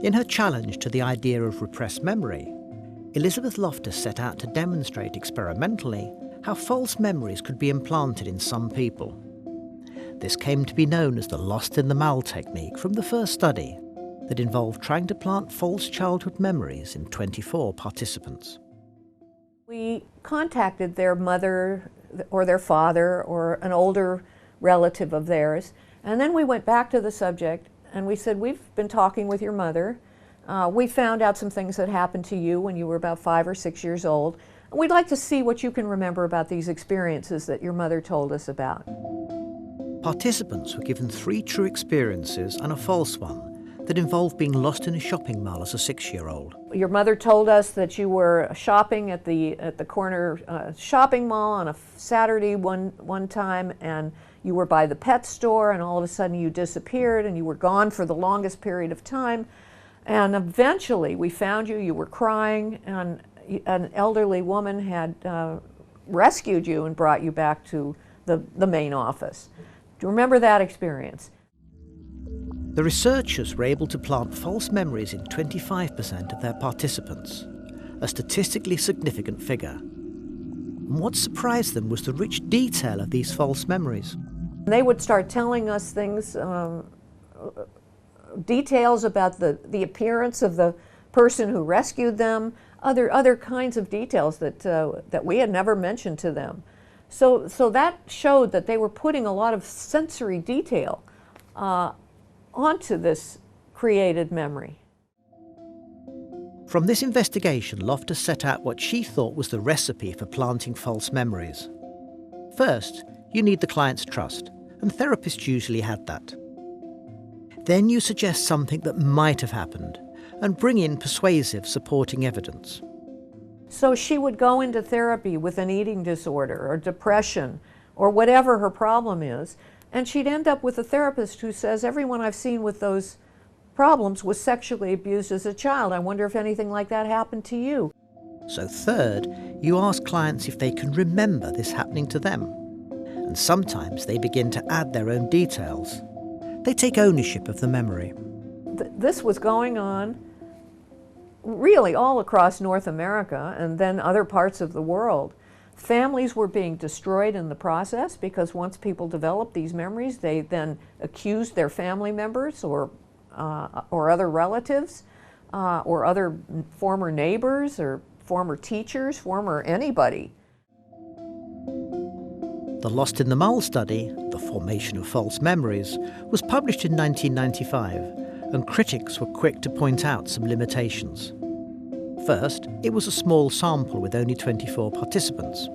In her challenge to the idea of repressed memory, Elizabeth Loftus set out to demonstrate experimentally how false memories could be implanted in some people. This came to be known as the lost in the mal technique from the first study that involved trying to plant false childhood memories in 24 participants. We contacted their mother or their father or an older relative of theirs, and then we went back to the subject and we said, we've been talking with your mother. We found out some things that happened to you when you were about 5 or 6 years old. And we'd like to see what you can remember about these experiences that your mother told us about. Participants were given 3 true experiences and a false one that involved being lost in a shopping mall as a 6-year-old. Your mother told us that you were shopping at the corner shopping mall on a Saturday one time, and you were by the pet store, and all of a sudden you disappeared and you were gone for the longest period of time. And eventually we found you, you were crying, and an elderly woman had rescued you and brought you back to the main office. Do you remember that experience? The researchers were able to plant false memories in 25% of their participants, a statistically significant figure. And what surprised them was the rich detail of these false memories. They would start telling us things, details about the appearance of the person who rescued them, other kinds of details that we had never mentioned to them. So that showed that they were putting a lot of sensory detail onto this created memory. From this investigation, Loftus set out what she thought was the recipe for planting false memories. First, you need the client's trust, and therapists usually had that. Then you suggest something that might have happened, and bring in persuasive supporting evidence. So she would go into therapy with an eating disorder or depression or whatever her problem is, and she'd end up with a therapist who says, everyone I've seen with those problems was sexually abused as a child. I wonder if anything like that happened to you. So third, you ask clients if they can remember this happening to them. And sometimes they begin to add their own details. They take ownership of the memory. This was going on really all across North America and then other parts of the world. Families were being destroyed in the process because once people developed these memories, they then accused their family members or other relatives or other former neighbors or former teachers, former anybody. The Lost in the Mall study, The Formation of False Memories, was published in 1995, and critics were quick to point out some limitations. First, it was a small sample with only 24 participants.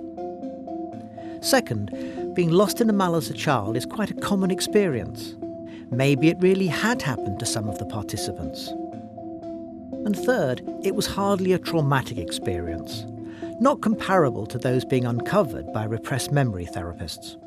Second, being lost in a mall as a child is quite a common experience. Maybe it really had happened to some of the participants. And third, it was hardly a traumatic experience, not comparable to those being uncovered by repressed memory therapists.